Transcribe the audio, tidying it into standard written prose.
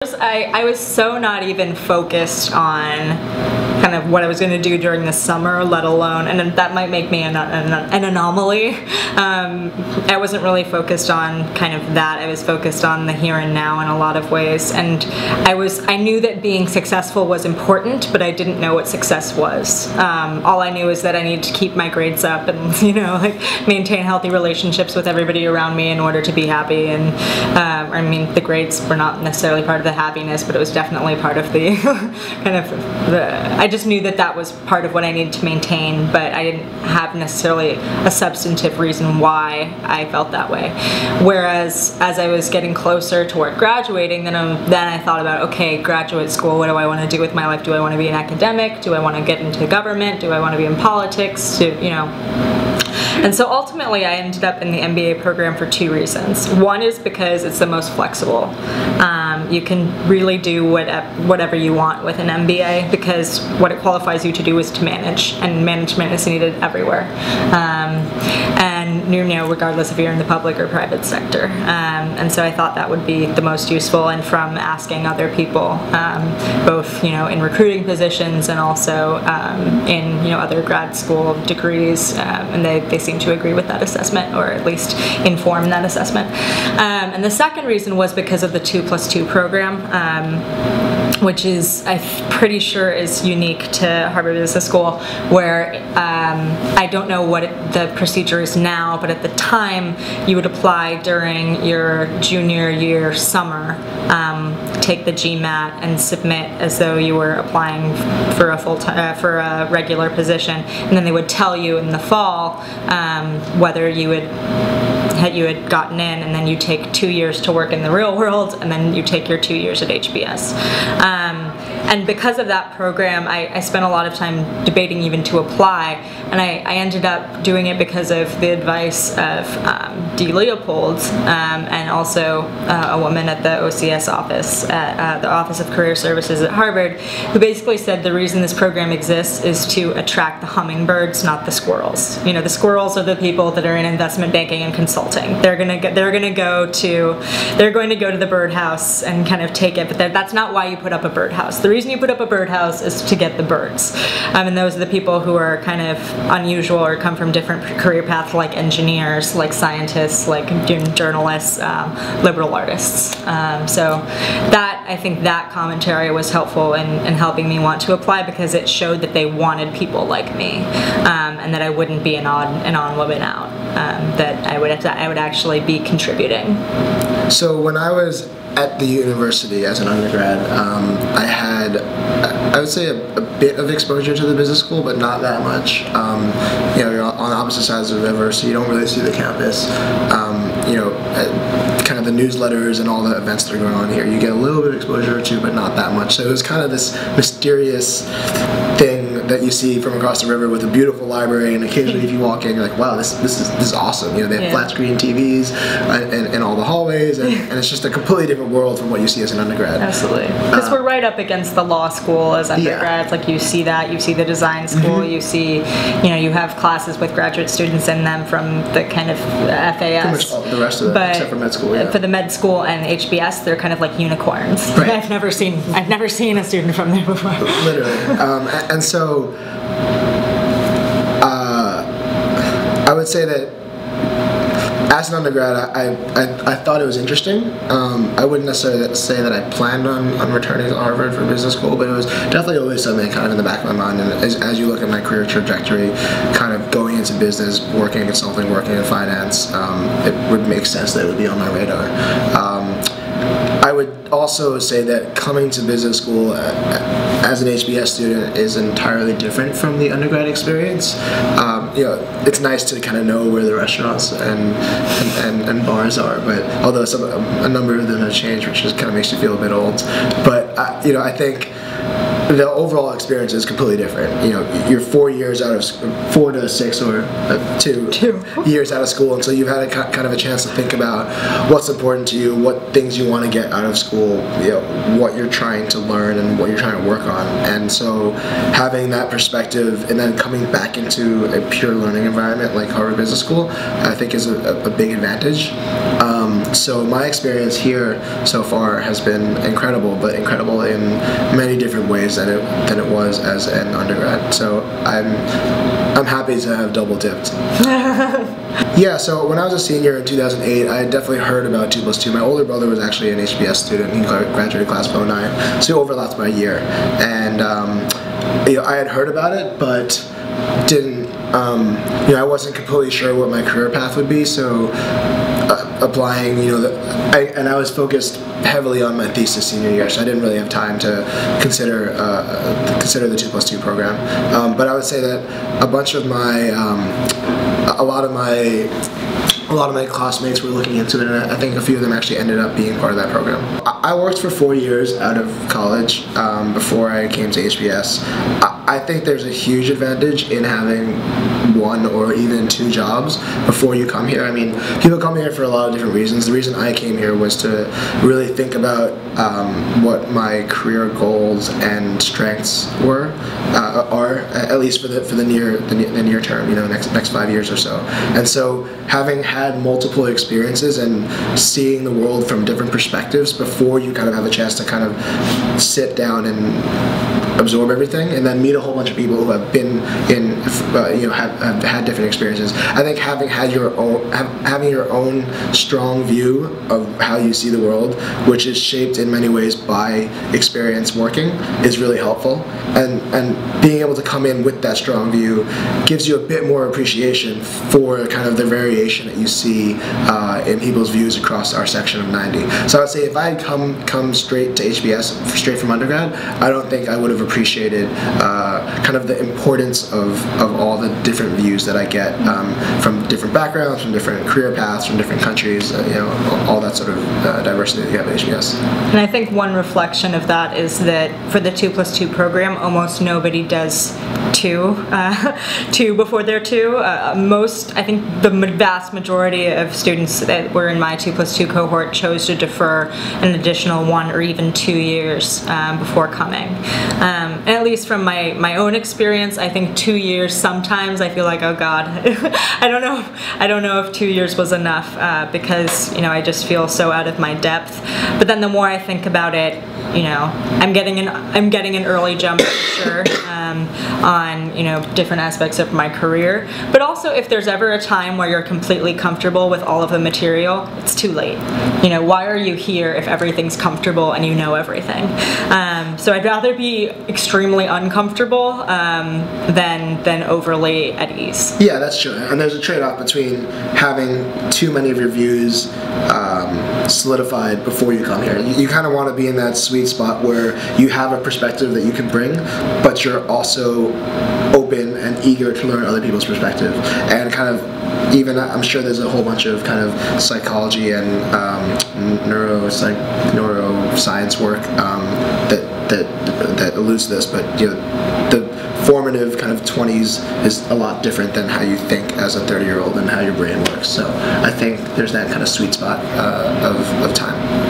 I was so not even focused on kind of what I was going to do during the summer, let alone, and that might make me an anomaly. I wasn't really focused on kind of that. I was focused on the here and now in a lot of ways, and I knew that being successful was important, but I didn't know what success was. All I knew is that I needed to keep my grades up and like maintain healthy relationships with everybody around me in order to be happy. And I mean, the grades were not necessarily part of the happiness, but it was definitely part of the kind of I just knew that that was part of what I needed to maintain, but I didn't have necessarily a substantive reason why I felt that way. Whereas as I was getting closer toward graduating, then I thought about, okay, graduate school, what do I want to do with my life? Do I want to be an academic? Do I want to get into government? Do I want to be in politics? And so ultimately I ended up in the MBA program for two reasons. One is because it's the most flexible. You can really do whatever you want with an MBA because what it qualifies you to do is to manage, and management is needed everywhere. And regardless if you're in the public or private sector. And so I thought that would be the most useful, and from asking other people, both in recruiting positions and also in other grad school degrees, and they seem to agree with that assessment, or at least inform that assessment. And the second reason was because of the 2+2 program, which is, I'm pretty sure, is unique to Harvard Business School, where I don't know what the procedure is now, but at the time you would apply during your junior year summer, take the GMAT and submit as though you were applying for a regular position, and then they would tell you in the fall whether you had gotten in, and then you take 2 years to work in the real world, and then you take your 2 years at HBS. And because of that program, I spent a lot of time debating even to apply, and I ended up doing it because of the advice of Dee Leopold, and also a woman at the OCS office, at the Office of Career Services at Harvard, who basically said the reason this program exists is to attract the hummingbirds, not the squirrels. The squirrels are the people that are in investment banking and consulting. They're going to go to the birdhouse and kind of take it, but that's not why you put up a birdhouse. The reason you put up a birdhouse is to get the birds, and those are the people who are kind of unusual or come from different career paths, like engineers, like scientists, like journalists, liberal artists. So I think that commentary was helpful in helping me want to apply, because it showed that they wanted people like me, and that I wouldn't be an odd woman out, that I would actually be contributing. So when I was at the university as an undergrad, I had, I would say, a bit of exposure to the business school, but not that much. You're on opposite sides of the river, so you don't really see the campus. Kind of the newsletters and all the events that are going on here, you get a little bit of exposure to, but not that much. So it was kind of this mysterious thing that you see from across the river with a beautiful library, and occasionally if you walk in, you're like, wow, this is awesome. They have flat screen TVs in all the hallways, and it's just a completely different world from what you see as an undergrad. Absolutely, because we're right up against the law school as undergrads. Like you see the design school, you see, you have classes with graduate students in them from the kind of FAS. Pretty much all the rest of it, except for med school. For the med school and HBS, they're kind of like unicorns. Right. I've never seen a student from there before. Literally, and so I would say that as an undergrad, I thought it was interesting. I wouldn't necessarily say that I planned on returning to Harvard for business school, but it was definitely always something kind of in the back of my mind. And as you look at my career trajectory, kind of going into business, working in consulting, working in finance, it would make sense that it would be on my radar. I would also say that coming to business school as an HBS student is entirely different from the undergrad experience. It's nice to kind of know where the restaurants and bars are, but although a number of them have changed, which just kind of makes you feel a bit old. But I think the overall experience is completely different. You're 4 years out of 4 to 6 or 2 years out of school, and so you've had kind of a chance to think about what's important to you, what things you want to get out of school, what you're trying to learn and what you're trying to work on. And so having that perspective and then coming back into a pure learning environment like Harvard Business School, I think is a big advantage. So my experience here so far has been incredible, but incredible in many different ways than it was as an undergrad. So I'm happy to have double dipped. Yeah, so when I was a senior in 2008, I had definitely heard about 2+2. My older brother was actually an HBS student. He graduated class of 09, so he overlapped by a year. And I had heard about it, but didn't, I wasn't completely sure what my career path would be, so applying, and I was focused heavily on my thesis senior year, so I didn't really have time to consider the 2+2 program. But I would say that a lot of my classmates were looking into it, and I think a few of them actually ended up being part of that program. I worked for 4 years out of college before I came to HBS. I think there's a huge advantage in having 1 or even 2 jobs before you come here. I mean, people come here for a lot of different reasons. The reason I came here was to really think about what my career goals and strengths are, at least for the near term, next 5 years or so. And so having had multiple experiences and seeing the world from different perspectives before you kind of have a chance to kind of sit down and absorb everything, and then meet a whole bunch of people who have been in, have had different experiences. I think having your own strong view of how you see the world, which is shaped in many ways by experience working, is really helpful. And being able to come in with that strong view gives you a bit more appreciation for kind of the variation that you see in people's views across our section of 90. So I would say if I had come straight to HBS, straight from undergrad, I don't think I would have appreciated kind of the importance of all the different views that I get from different backgrounds, from different career paths, from different countries, all that sort of diversity that you have at HBS. And I think one reflection of that is that for the 2+2 program, almost nobody does two before they're 2. I think the vast majority of students that were in my 2+2 cohort chose to defer an additional 1 or even 2 years before coming. And at least from my own experience, I think 2 years sometimes I feel like, oh God, I don't know if 2 years was enough because I just feel so out of my depth. But then the more I think about it, I'm getting an early jump for sure on different aspects of my career. But also, if there's ever a time where you're completely comfortable with all of the material, it's too late. Why are you here if everything's comfortable and you know everything? So I'd rather be extremely uncomfortable than overly at ease. Yeah, that's true. And there's a trade-off between having too many of your views solidified before you come here. You kind of want to be in that sweet spot where you have a perspective that you can bring, but you're also open and eager to learn other people's perspective. And kind of I'm sure there's a whole bunch of kind of psychology and neuroscience work that alludes to this, but the formative kind of 20s is a lot different than how you think as a 30-year-old and how your brain works. So I think there's that kind of sweet spot of time.